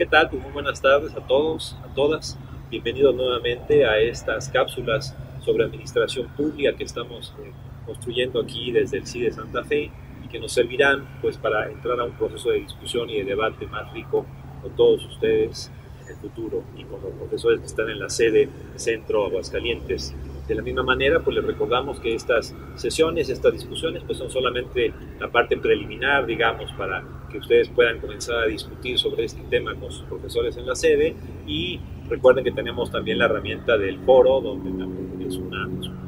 tal? Pues muy buenas tardes a todos, a todas. Bienvenidos nuevamente a estas cápsulas sobre administración pública que estamos construyendo aquí desde el CIE de Santa Fe y que nos servirán pues para entrar a un proceso de discusión y de debate más rico con todos ustedes en el futuro y con los profesores que están en la sede Centro Aguascalientes. De la misma manera, pues les recordamos que estas sesiones, estas discusiones, pues son solamente la parte preliminar, digamos, para que ustedes puedan comenzar a discutir sobre este tema con sus profesores en la sede. Y recuerden que tenemos también la herramienta del foro, donde también es un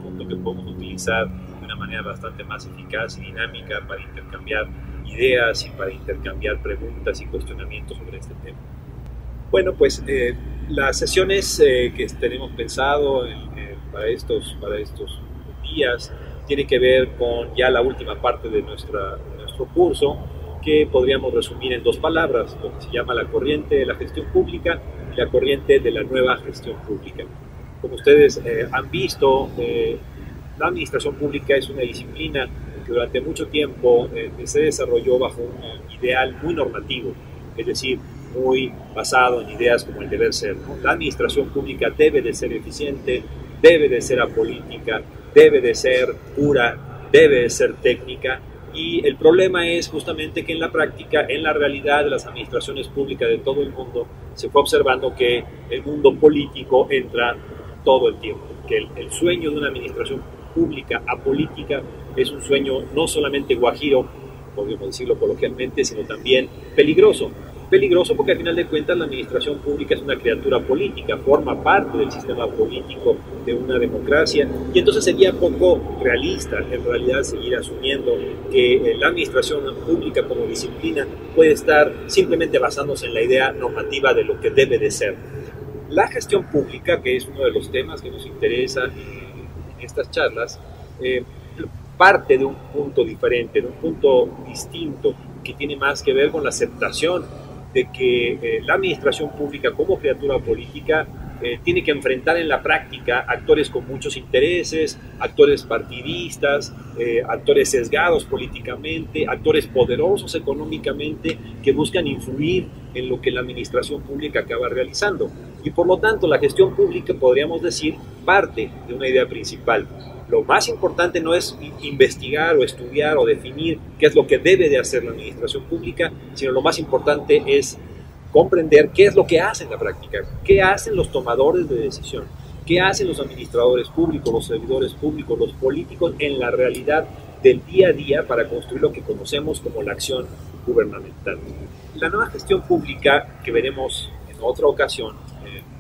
punto que podemos utilizar de una manera bastante más eficaz y dinámica para intercambiar ideas y para intercambiar preguntas y cuestionamientos sobre este tema. Bueno, pues las sesiones que tenemos pensado para estos días tiene que ver con ya la última parte de nuestro curso, que podríamos resumir en dos palabras, lo que se llama la corriente de la gestión pública y la corriente de la nueva gestión pública. Como ustedes han visto, la administración pública es una disciplina que durante mucho tiempo se desarrolló bajo un ideal muy normativo, es decir, muy basado en ideas como el deber ser, ¿no? La administración pública debe de ser eficiente, debe de ser apolítica, debe de ser pura, debe de ser técnica, y el problema es justamente que en la práctica, en la realidad de las administraciones públicas de todo el mundo, se fue observando que el mundo político entra todo el tiempo, que el sueño de una administración pública apolítica es un sueño no solamente guajiro, podríamos decirlo coloquialmente, sino también peligroso. Peligroso porque al final de cuentas la administración pública es una criatura política, forma parte del sistema político de una democracia, y entonces sería poco realista en realidad seguir asumiendo que la administración pública como disciplina puede estar simplemente basándose en la idea normativa de lo que debe de ser. La gestión pública, que es uno de los temas que nos interesa en estas charlas, parte de un punto diferente, de un punto distinto, que tiene más que ver con la aceptación de que la administración pública como criatura política tiene que enfrentar en la práctica actores con muchos intereses, actores partidistas, actores sesgados políticamente, actores poderosos económicamente que buscan influir en lo que la administración pública acaba realizando. Y por lo tanto la gestión pública, podríamos decir, parte de una idea principal. Lo más importante no es investigar o estudiar o definir qué es lo que debe de hacer la administración pública, sino lo más importante es comprender qué es lo que hace en la práctica, qué hacen los tomadores de decisión, qué hacen los administradores públicos, los servidores públicos, los políticos en la realidad del día a día para construir lo que conocemos como la acción gubernamental. La nueva gestión pública, que veremos en otra ocasión,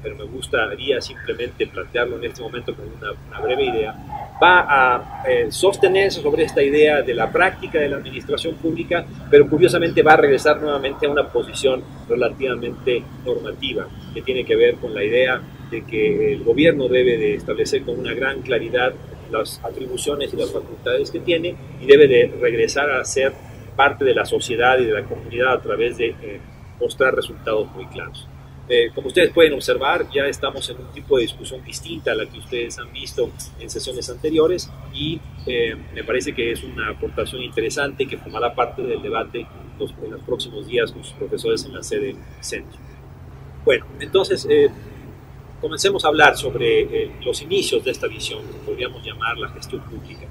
pero me gustaría simplemente plantearlo en este momento con una breve idea, va a sostenerse sobre esta idea de la práctica de la administración pública, pero curiosamente va a regresar nuevamente a una posición relativamente normativa, que tiene que ver con la idea de que el gobierno debe de establecer con una gran claridad las atribuciones y las facultades que tiene, y debe de regresar a ser parte de la sociedad y de la comunidad a través de mostrar resultados muy claros. Como ustedes pueden observar, ya estamos en un tipo de discusión distinta a la que ustedes han visto en sesiones anteriores, y me parece que es una aportación interesante que formará parte del debate en los próximos días con sus profesores en la sede Centro. Bueno, entonces comencemos a hablar sobre los inicios de esta visión, que podríamos llamar la gestión pública.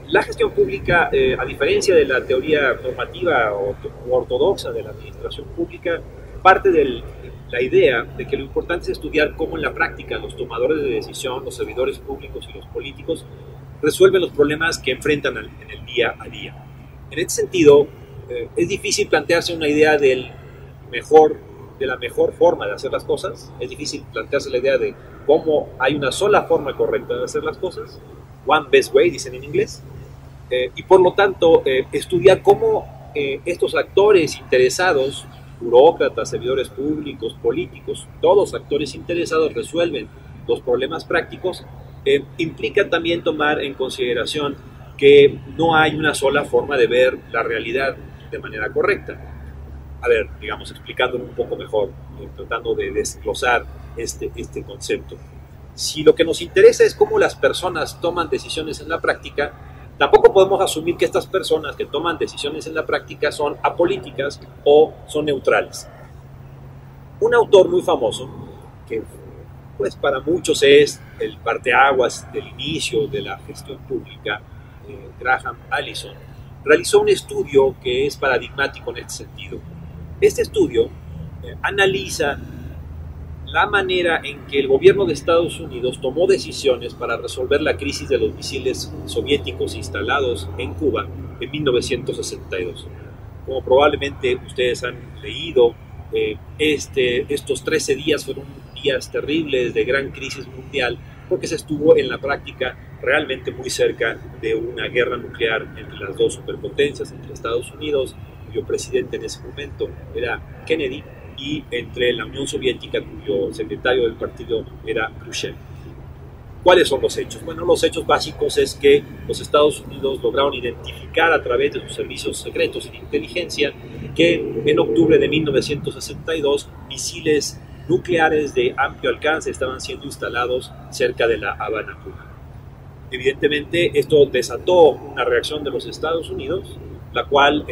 La gestión pública, a diferencia de la teoría normativa o ortodoxa de la administración pública, parte de la idea de que lo importante es estudiar cómo en la práctica los tomadores de decisión, los servidores públicos y los políticos resuelven los problemas que enfrentan en el día a día. En este sentido, es difícil plantearse una idea de la mejor forma de hacer las cosas, es difícil plantearse la idea de cómo hay una sola forma correcta de hacer las cosas, one best way, dicen en inglés, y por lo tanto estudiar cómo estos actores interesados, burócratas, servidores públicos, políticos, todos actores interesados resuelven los problemas prácticos, implica también tomar en consideración que no hay una sola forma de ver la realidad de manera correcta. A ver, digamos, explicándolo un poco mejor, tratando de desglosar este concepto. Si lo que nos interesa es cómo las personas toman decisiones en la práctica, tampoco podemos asumir que estas personas que toman decisiones en la práctica son apolíticas o son neutrales. Un autor muy famoso, que pues para muchos es el parteaguas del inicio de la gestión pública, Graham Allison, realizó un estudio que es paradigmático en este sentido. Este estudio analiza la manera en que el gobierno de Estados Unidos tomó decisiones para resolver la crisis de los misiles soviéticos instalados en Cuba en 1962. Como probablemente ustedes han leído, estos 13 días fueron días terribles de gran crisis mundial porque se estuvo en la práctica realmente muy cerca de una guerra nuclear entre las dos superpotencias, entre Estados Unidos, cuyo presidente en ese momento era Kennedy, y entre la Unión Soviética, cuyo secretario del partido era Khrushchev. ¿Cuáles son los hechos? Bueno, los hechos básicos es que los Estados Unidos lograron identificar a través de sus servicios secretos y de inteligencia que en octubre de 1962 misiles nucleares de amplio alcance estaban siendo instalados cerca de La Habana, Cuba. Evidentemente, esto desató una reacción de los Estados Unidos, la cual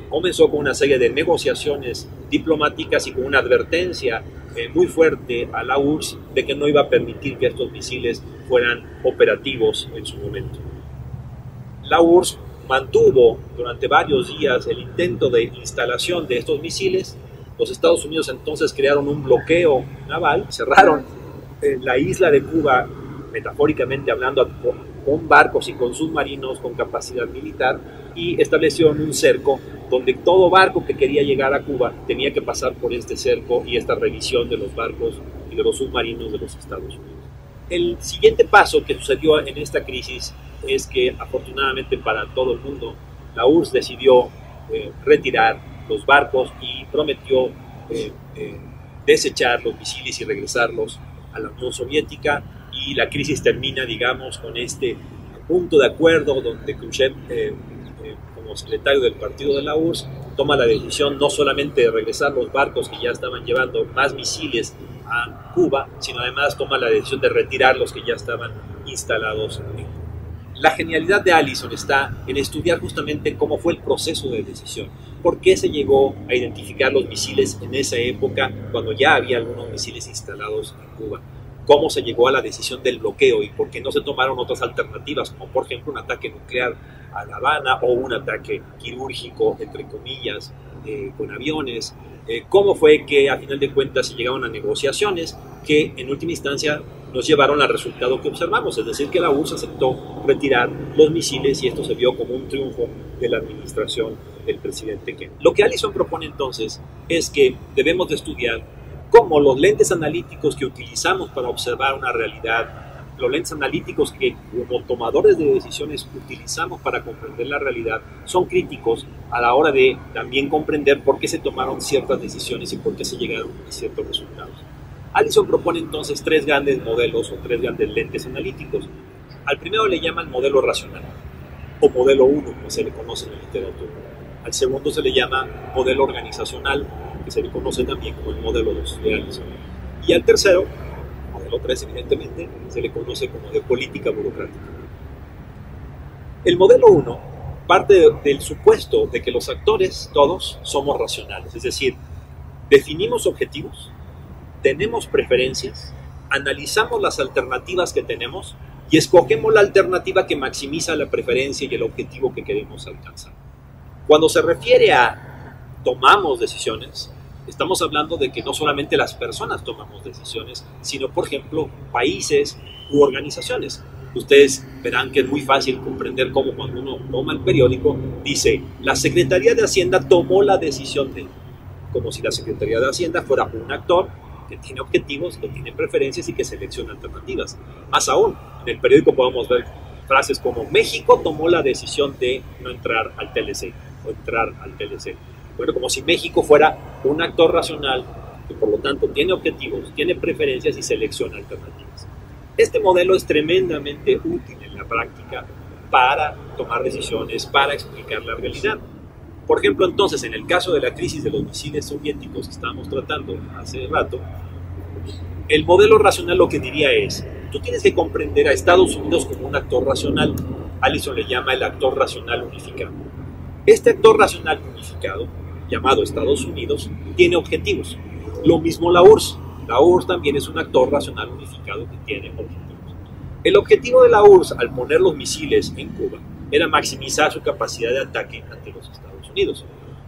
comenzó con una serie de negociaciones diplomáticas y con una advertencia muy fuerte a la URSS de que no iba a permitir que estos misiles fueran operativos en su momento. La URSS mantuvo durante varios días el intento de instalación de estos misiles. Los Estados Unidos entonces crearon un bloqueo naval, cerraron la isla de Cuba, metafóricamente hablando, con barcos y con submarinos con capacidad militar, y establecieron un cerco donde todo barco que quería llegar a Cuba tenía que pasar por este cerco y esta revisión de los barcos y de los submarinos de los Estados Unidos. El siguiente paso que sucedió en esta crisis es que, afortunadamente para todo el mundo, la URSS decidió retirar los barcos y prometió desechar los misiles y regresarlos a la Unión Soviética, y la crisis termina, digamos, con este punto de acuerdo donde Khrushchev, como secretario del partido de la URSS, toma la decisión no solamente de regresar los barcos que ya estaban llevando más misiles a Cuba, sino además toma la decisión de retirar los que ya estaban instalados en Cuba. La genialidad de Allison está en estudiar justamente cómo fue el proceso de decisión, por qué se llegó a identificar los misiles en esa época cuando ya había algunos misiles instalados en Cuba, cómo se llegó a la decisión del bloqueo y por qué no se tomaron otras alternativas, como por ejemplo un ataque nuclear a La Habana o un ataque quirúrgico, entre comillas, con aviones. Cómo fue que a final de cuentas se llegaron a negociaciones que en última instancia nos llevaron al resultado que observamos, es decir, que la URSS aceptó retirar los misiles y esto se vio como un triunfo de la administración del presidente Kennedy. Lo que Allison propone entonces es que debemos de estudiar cómo los lentes analíticos que utilizamos para observar una realidad, los lentes analíticos que como tomadores de decisiones utilizamos para comprender la realidad, son críticos a la hora de también comprender por qué se tomaron ciertas decisiones y por qué se llegaron a ciertos resultados. Allison propone entonces tres grandes modelos o tres grandes lentes analíticos. Al primero le llaman modelo racional o modelo 1, como se le conoce en la literatura. Al segundo se le llama modelo organizacional, que se le conoce también como el modelo 2 de Allison. Y al tercero, modelo 3 evidentemente, se le conoce como de política burocrática. El modelo 1 parte del supuesto de que los actores todos somos racionales, es decir, definimos objetivos, tenemos preferencias, analizamos las alternativas que tenemos y escogemos la alternativa que maximiza la preferencia y el objetivo que queremos alcanzar. Cuando se refiere a tomamos decisiones, estamos hablando de que no solamente las personas tomamos decisiones, sino, por ejemplo, países u organizaciones. Ustedes verán que es muy fácil comprender cómo cuando uno toma el periódico, dice, la Secretaría de Hacienda tomó la decisión de, como si la Secretaría de Hacienda fuera un actor que tiene objetivos, que tiene preferencias y que selecciona alternativas. Más aún, en el periódico podemos ver frases como México tomó la decisión de no entrar al TLC o entrar al TLC. Bueno, como si México fuera un actor racional que por lo tanto tiene objetivos, tiene preferencias y selecciona alternativas. Este modelo es tremendamente útil en la práctica para tomar decisiones, para explicar la realidad. Por ejemplo, entonces, en el caso de la crisis de los misiles soviéticos que estábamos tratando hace rato, el modelo racional lo que diría es, tú tienes que comprender a Estados Unidos como un actor racional. Allison le llama el actor racional unificado. Este actor racional unificado, llamado Estados Unidos, tiene objetivos. Lo mismo la URSS. La URSS también es un actor racional unificado que tiene objetivos. El objetivo de la URSS al poner los misiles en Cuba era maximizar su capacidad de ataque ante los Estados Unidos,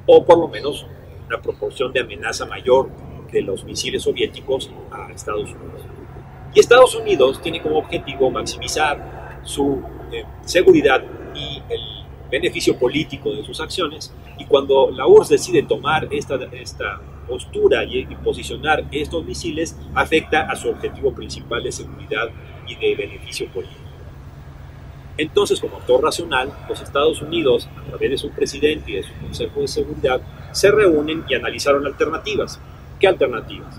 o por lo menos una proporción de amenaza mayor de los misiles soviéticos a Estados Unidos. Y Estados Unidos tiene como objetivo maximizar su seguridad y el beneficio político de sus acciones, y cuando la URSS decide tomar esta postura y posicionar estos misiles, afecta a su objetivo principal de seguridad y de beneficio político. Entonces, como actor racional, los Estados Unidos, a través de su presidente y de su Consejo de Seguridad, se reúnen y analizaron alternativas. ¿Qué alternativas?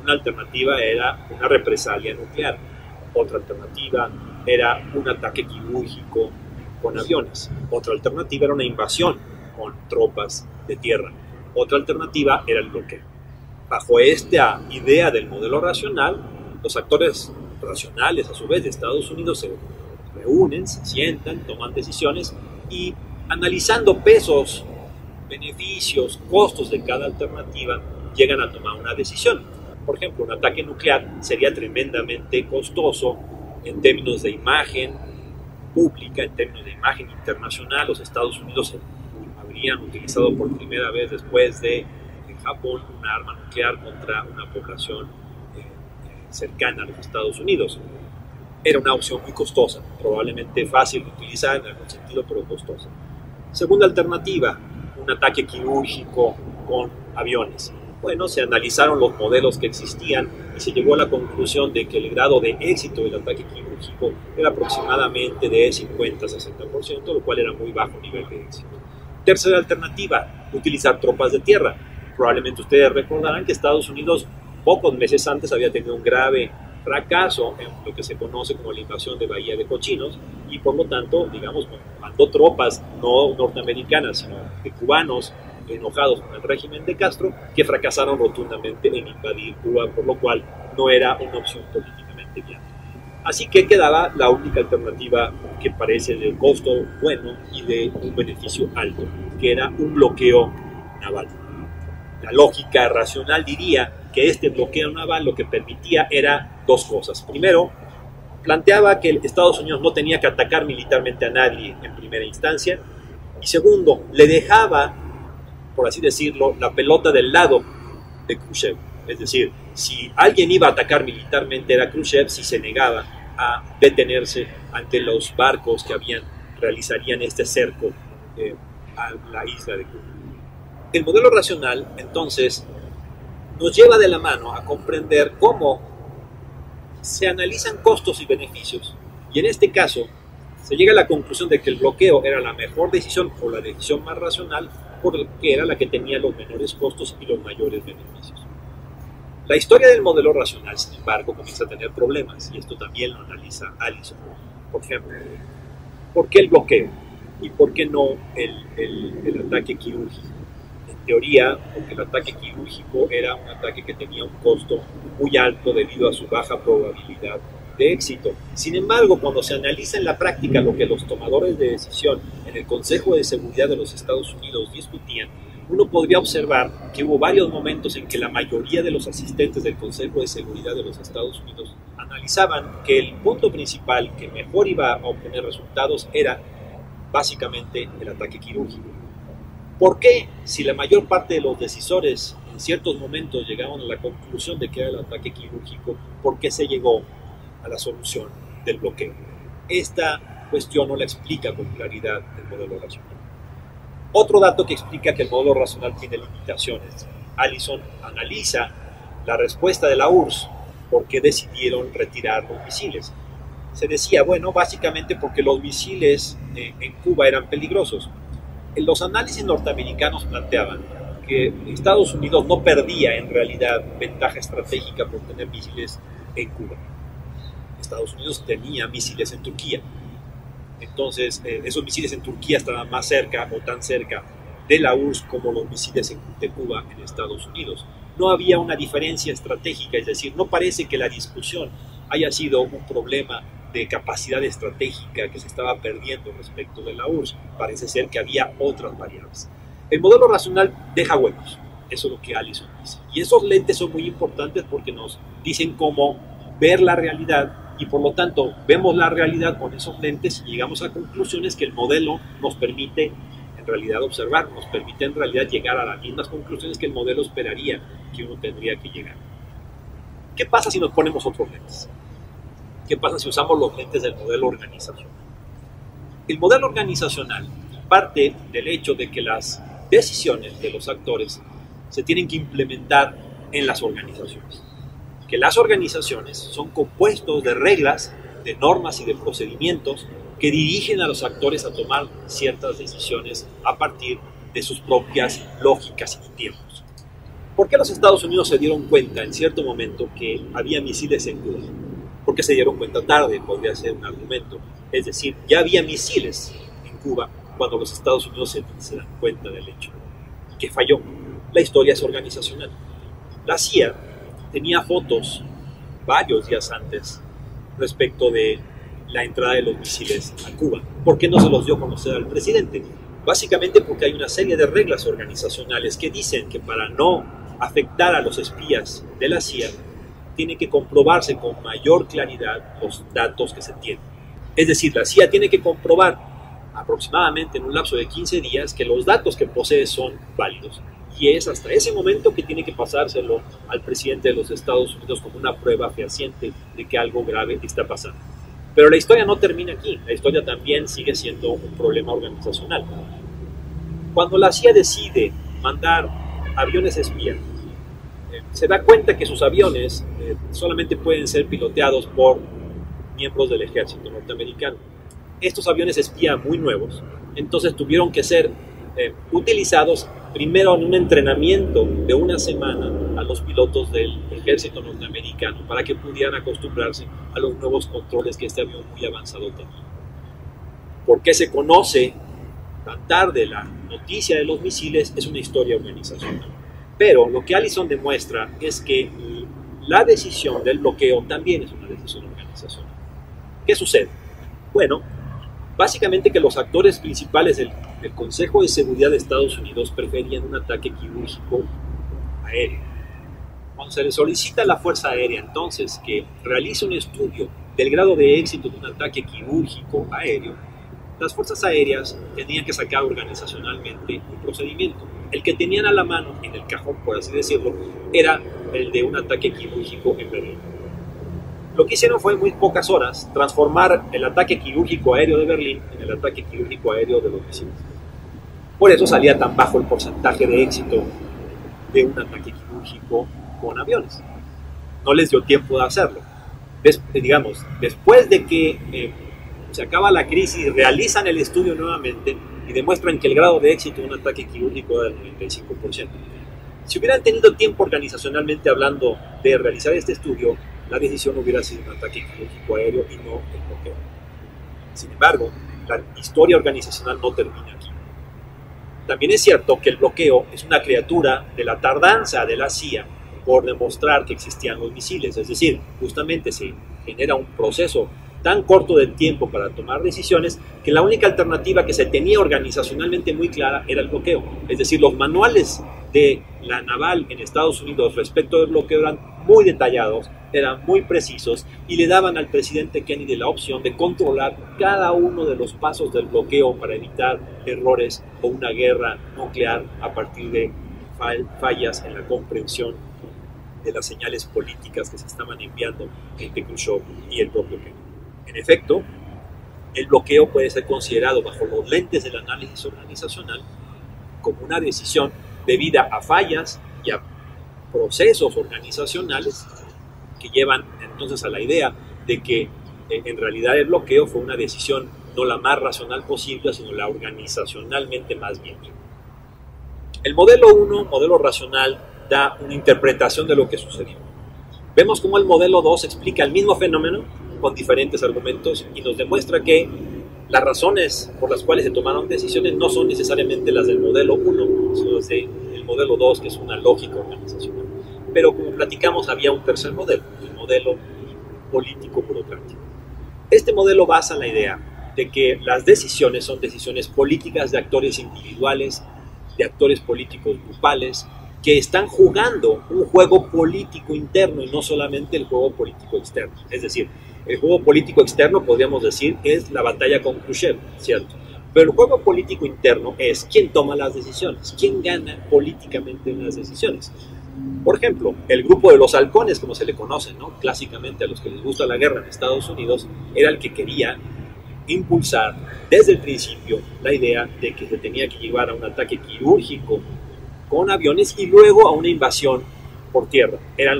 Una alternativa era una represalia nuclear. Otra alternativa era un ataque quirúrgico con aviones. Otra alternativa era una invasión con tropas de tierra. Otra alternativa era el bloqueo. Bajo esta idea del modelo racional, los actores racionales, a su vez, de Estados Unidos se reúnen, se sientan, toman decisiones y, analizando pesos, beneficios, costos de cada alternativa, llegan a tomar una decisión. Por ejemplo, un ataque nuclear sería tremendamente costoso en términos de imagen pública, en términos de imagen internacional. Los Estados Unidos habrían utilizado por primera vez después de Japón una arma nuclear contra una población cercana a los Estados Unidos. Era una opción muy costosa, probablemente fácil de utilizar en algún sentido, pero costosa. Segunda alternativa, un ataque quirúrgico con aviones. Bueno, se analizaron los modelos que existían y se llegó a la conclusión de que el grado de éxito del ataque quirúrgico era aproximadamente de 50-60%, lo cual era muy bajo nivel de éxito. Tercera alternativa, utilizar tropas de tierra. Probablemente ustedes recordarán que Estados Unidos pocos meses antes había tenido un grave fracaso en lo que se conoce como la invasión de Bahía de Cochinos, y por lo tanto, digamos, mandó tropas no norteamericanas, sino de cubanos enojados con el régimen de Castro, que fracasaron rotundamente en invadir Cuba, por lo cual no era una opción políticamente viable. Así que quedaba la única alternativa que parece de costo bueno y de un beneficio alto, que era un bloqueo naval. La lógica racional diría que este bloqueo naval lo que permitía era dos cosas. Primero, planteaba que Estados Unidos no tenía que atacar militarmente a nadie en primera instancia, y segundo, le dejaba, por así decirlo, la pelota del lado de Khrushchev. Es decir, si alguien iba a atacar militarmente era Khrushchev si se negaba a detenerse ante los barcos que realizarían este cerco a la isla de Cuba. El modelo racional, entonces, nos lleva de la mano a comprender cómo se analizan costos y beneficios, y en este caso se llega a la conclusión de que el bloqueo era la mejor decisión o la decisión más racional, porque era la que tenía los menores costos y los mayores beneficios. La historia del modelo racional, sin embargo, comienza a tener problemas, y esto también lo analiza Allison. Por ejemplo, ¿por qué el bloqueo? ¿Y por qué no el ataque quirúrgico? En teoría, porque el ataque quirúrgico era un ataque que tenía un costo muy alto debido a su baja probabilidad de éxito. Sin embargo, cuando se analiza en la práctica lo que los tomadores de decisión en el Consejo de Seguridad de los Estados Unidos discutían, uno podría observar que hubo varios momentos en que la mayoría de los asistentes del Consejo de Seguridad de los Estados Unidos analizaban que el punto principal que mejor iba a obtener resultados era básicamente el ataque quirúrgico. ¿Por qué? Si la mayor parte de los decisores en ciertos momentos llegaron a la conclusión de que era el ataque quirúrgico, ¿por qué se llegó a la solución del bloqueo? Esta cuestión no la explica con claridad el modelo racional. Otro dato que explica que el modelo racional tiene limitaciones. Allison analiza la respuesta de la URSS por qué decidieron retirar los misiles. Se decía, bueno, básicamente porque los misiles en Cuba eran peligrosos. En los análisis norteamericanos planteaban que Estados Unidos no perdía en realidad ventaja estratégica por tener misiles en Cuba. Estados Unidos tenía misiles en Turquía. Entonces, esos misiles en Turquía estaban más cerca o tan cerca de la URSS como los misiles de Cuba en Estados Unidos. No había una diferencia estratégica, es decir, no parece que la discusión haya sido un problema de capacidad estratégica que se estaba perdiendo respecto de la URSS. Parece ser que había otras variables. El modelo racional deja huecos, eso es lo que Allison dice. Y esos lentes son muy importantes porque nos dicen cómo ver la realidad y por lo tanto vemos la realidad con esos lentes y llegamos a conclusiones que el modelo nos permite en realidad observar, nos permite en realidad llegar a las mismas conclusiones que el modelo esperaría que uno tendría que llegar. ¿Qué pasa si nos ponemos otros lentes? ¿Qué pasa si usamos los lentes del modelo organizacional? El modelo organizacional parte del hecho de que las decisiones de los actores se tienen que implementar en las organizaciones. Que las organizaciones son compuestos de reglas, de normas y de procedimientos que dirigen a los actores a tomar ciertas decisiones a partir de sus propias lógicas y tiempos. ¿Por qué los Estados Unidos se dieron cuenta en cierto momento que había misiles en Cuba? Porque se dieron cuenta tarde, podría ser un argumento. Es decir, ya había misiles en Cuba cuando los Estados Unidos se dan cuenta del hecho. ¿Qué falló? La historia es organizacional. La CIA tenía fotos varios días antes respecto de la entrada de los misiles a Cuba. ¿Por qué no se los dio a conocer al presidente? Básicamente porque hay una serie de reglas organizacionales que dicen que para no afectar a los espías de la CIA tiene que comprobarse con mayor claridad los datos que se tienen. Es decir, la CIA tiene que comprobar aproximadamente en un lapso de 15 días que los datos que posee son válidos. Y es hasta ese momento que tiene que pasárselo al presidente de los Estados Unidos como una prueba fehaciente de que algo grave está pasando. Pero la historia no termina aquí, la historia también sigue siendo un problema organizacional. Cuando la CIA decide mandar aviones espía, se da cuenta que sus aviones solamente pueden ser piloteados por miembros del ejército norteamericano. Estos aviones espía muy nuevos, entonces tuvieron que ser utilizados primero en un entrenamiento de una semana a los pilotos del ejército norteamericano para que pudieran acostumbrarse a los nuevos controles que este avión muy avanzado tenía. ¿Por qué se conoce tan tarde la noticia de los misiles? Es una historia organizacional. Pero lo que Allison demuestra es que la decisión del bloqueo también es una decisión organizacional. ¿Qué sucede? Bueno, básicamente que los actores principales del Consejo de Seguridad de Estados Unidos preferían un ataque quirúrgico aéreo. Cuando se le solicita a la Fuerza Aérea entonces que realice un estudio del grado de éxito de un ataque quirúrgico aéreo, las fuerzas aéreas tenían que sacar organizacionalmente un procedimiento. El que tenían a la mano, en el cajón por así decirlo, era el de un ataque quirúrgico en Berlín. Lo que hicieron fue en muy pocas horas transformar el ataque quirúrgico aéreo de Berlín en el ataque quirúrgico aéreo de los misiles. Por eso salía tan bajo el porcentaje de éxito de un ataque quirúrgico con aviones. No les dio tiempo de hacerlo. Después de que se acaba la crisis, realizan el estudio nuevamente y demuestran que el grado de éxito de un ataque quirúrgico era del 95%. Si hubieran tenido tiempo organizacionalmente hablando de realizar este estudio, la decisión hubiera sido un ataque quirúrgico aéreo y no el bloqueo. Sin embargo, la historia organizacional no termina aquí. También es cierto que el bloqueo es una criatura de la tardanza de la CIA por demostrar que existían los misiles, es decir, justamente se genera un proceso tan corto de tiempo para tomar decisiones que la única alternativa que se tenía organizacionalmente muy clara era el bloqueo. Es decir, los manuales de la naval en Estados Unidos respecto del bloqueo eran muy detallados, eran muy precisos y le daban al presidente Kennedy la opción de controlar cada uno de los pasos del bloqueo para evitar errores o una guerra nuclear a partir de fallas en la comprensión de las señales políticas que se estaban enviando entre Khrushchev y el propio Kennedy. En efecto, el bloqueo puede ser considerado bajo los lentes del análisis organizacional como una decisión debida a fallas y a procesos organizacionales que llevan entonces a la idea de que en realidad el bloqueo fue una decisión no la más racional posible, sino la organizacionalmente más bien. El modelo 1, modelo racional, da una interpretación de lo que sucedió. Vemos cómo el modelo 2 explica el mismo fenómeno con diferentes argumentos y nos demuestra que las razones por las cuales se tomaron decisiones no son necesariamente las del modelo 1, sino las del modelo 2, que es una lógica organizacional. Pero como platicamos, había un tercer modelo, el modelo político-burocrático. Este modelo basa la idea de que las decisiones son decisiones políticas de actores individuales, de actores políticos grupales, que están jugando un juego político interno y no solamente el juego político externo. Es decir, el juego político externo, podríamos decir, es la batalla con Khrushchev, ¿cierto? Pero el juego político interno es quién toma las decisiones, quién gana políticamente en las decisiones. Por ejemplo, el grupo de los halcones, como se le conoce, ¿no? Clásicamente a los que les gusta la guerra en Estados Unidos, era el que quería impulsar desde el principio la idea de que se tenía que llevar a un ataque quirúrgico con aviones y luego a una invasión por tierra. Eran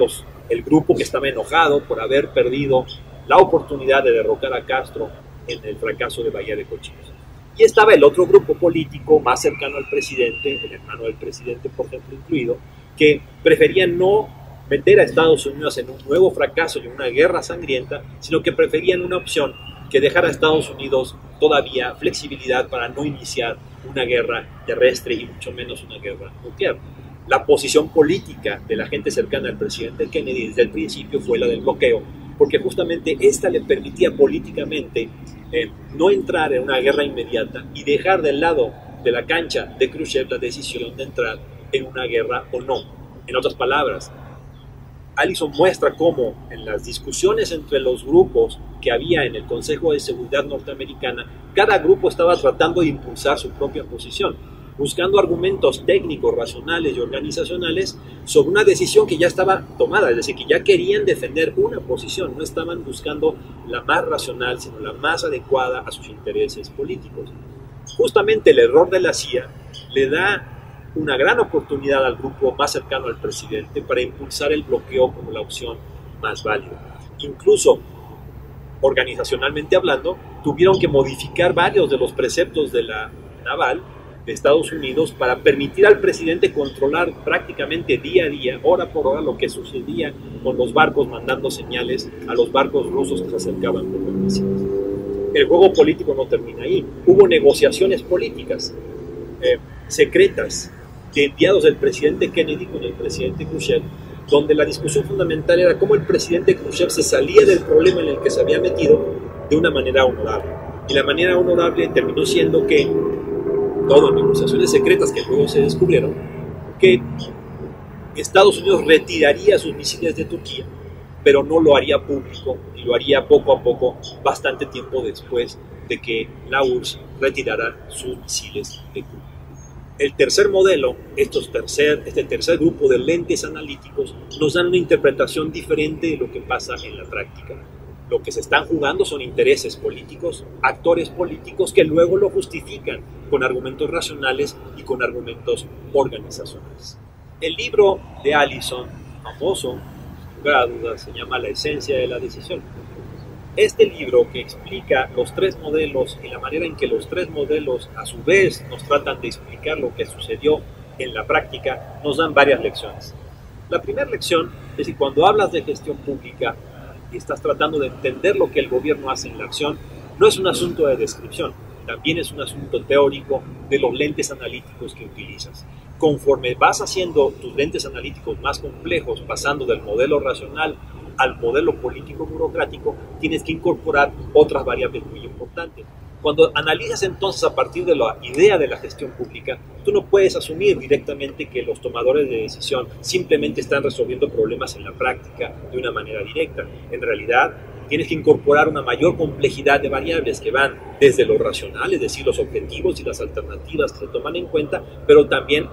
el grupo que estaba enojado por haber perdido la oportunidad de derrocar a Castro en el fracaso de Bahía de Cochinos. Y estaba el otro grupo político más cercano al presidente, el hermano del presidente, por ejemplo, incluido, que preferían no meter a Estados Unidos en un nuevo fracaso y una guerra sangrienta, sino que preferían una opción que dejara a Estados Unidos todavía flexibilidad para no iniciar una guerra terrestre y mucho menos una guerra nuclear. La posición política de la gente cercana al presidente Kennedy desde el principio fue la del bloqueo, porque justamente esta le permitía políticamente no entrar en una guerra inmediata y dejar del lado de la cancha de Khrushchev la decisión de entrar en una guerra o no. En otras palabras, Allison muestra cómo en las discusiones entre los grupos que había en el Consejo de Seguridad norteamericana, cada grupo estaba tratando de impulsar su propia posición, buscando argumentos técnicos, racionales y organizacionales sobre una decisión que ya estaba tomada, es decir, que ya querían defender una posición, no estaban buscando la más racional, sino la más adecuada a sus intereses políticos. Justamente el error de la CIA le da una gran oportunidad al grupo más cercano al presidente para impulsar el bloqueo como la opción más válida. Incluso, organizacionalmente hablando, tuvieron que modificar varios de los preceptos de la naval de Estados Unidos para permitir al presidente controlar prácticamente día a día, hora por hora, lo que sucedía con los barcos, mandando señales a los barcos rusos que se acercaban por los misiles. El juego político no termina ahí. Hubo negociaciones políticas secretas de enviados del presidente Kennedy con el presidente Khrushchev, donde la discusión fundamental era cómo el presidente Khrushchev se salía del problema en el que se había metido de una manera honorable. Y la manera honorable terminó siendo que, todo en negociaciones secretas que luego se descubrieron, que Estados Unidos retiraría sus misiles de Turquía, pero no lo haría público y lo haría poco a poco, bastante tiempo después de que la URSS retirara sus misiles de Cuba. El tercer modelo, este tercer grupo de lentes analíticos, nos dan una interpretación diferente de lo que pasa en la práctica. Lo que se están jugando son intereses políticos, actores políticos que luego lo justifican con argumentos racionales y con argumentos organizacionales. El libro de Allison, famoso, sin lugar a dudas, se llama La esencia de la decisión. Este libro, que explica los tres modelos y la manera en que los tres modelos a su vez nos tratan de explicar lo que sucedió en la práctica, nos dan varias lecciones. La primera lección es que cuando hablas de gestión pública y estás tratando de entender lo que el gobierno hace en la acción, no es un asunto de descripción, también es un asunto teórico de los lentes analíticos que utilizas. Conforme vas haciendo tus lentes analíticos más complejos, pasando del modelo racional al modelo político burocrático, tienes que incorporar otras variables muy importantes. Cuando analizas entonces a partir de la idea de la gestión pública, tú no puedes asumir directamente que los tomadores de decisión simplemente están resolviendo problemas en la práctica de una manera directa. En realidad, tienes que incorporar una mayor complejidad de variables que van desde lo racional, es decir, los objetivos y las alternativas que se toman en cuenta, pero también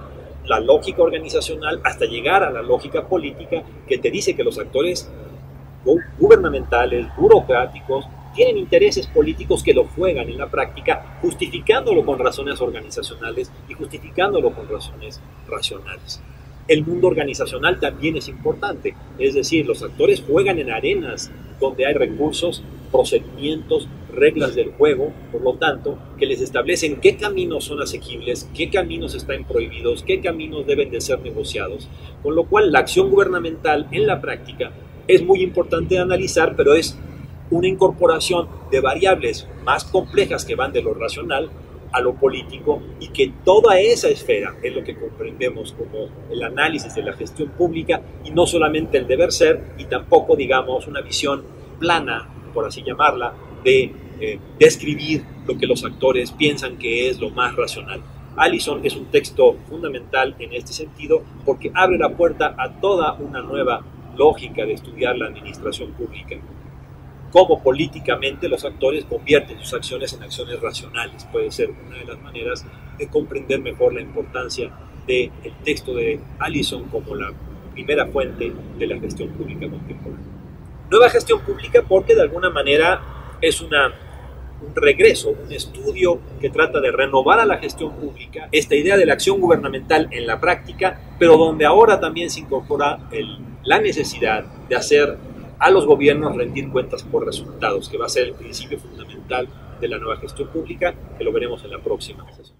la lógica organizacional hasta llegar a la lógica política que te dice que los actores gubernamentales, burocráticos, tienen intereses políticos que lo juegan en la práctica, justificándolo con razones organizacionales y justificándolo con razones racionales. El mundo organizacional también es importante, es decir, los actores juegan en arenas donde hay recursos, procedimientos, reglas del juego, por lo tanto, que les establecen qué caminos son asequibles, qué caminos están prohibidos, qué caminos deben de ser negociados, con lo cual la acción gubernamental en la práctica es muy importante de analizar, pero es una incorporación de variables más complejas que van de lo racional a lo político, y que toda esa esfera es lo que comprendemos como el análisis de la gestión pública, y no solamente el deber ser, y tampoco, digamos, una visión plana, por así llamarla, de describir lo que los actores piensan que es lo más racional. Allison es un texto fundamental en este sentido porque abre la puerta a toda una nueva lógica de estudiar la administración pública. Cómo políticamente los actores convierten sus acciones en acciones racionales. Puede ser una de las maneras de comprender mejor la importancia del texto de Allison como la primera fuente de la gestión pública contemporánea. Nueva gestión pública porque de alguna manera es un regreso, un estudio que trata de renovar a la gestión pública, esta idea de la acción gubernamental en la práctica, pero donde ahora también se incorpora la necesidad de hacer a los gobiernos rendir cuentas por resultados, que va a ser el principio fundamental de la nueva gestión pública, que lo veremos en la próxima sesión.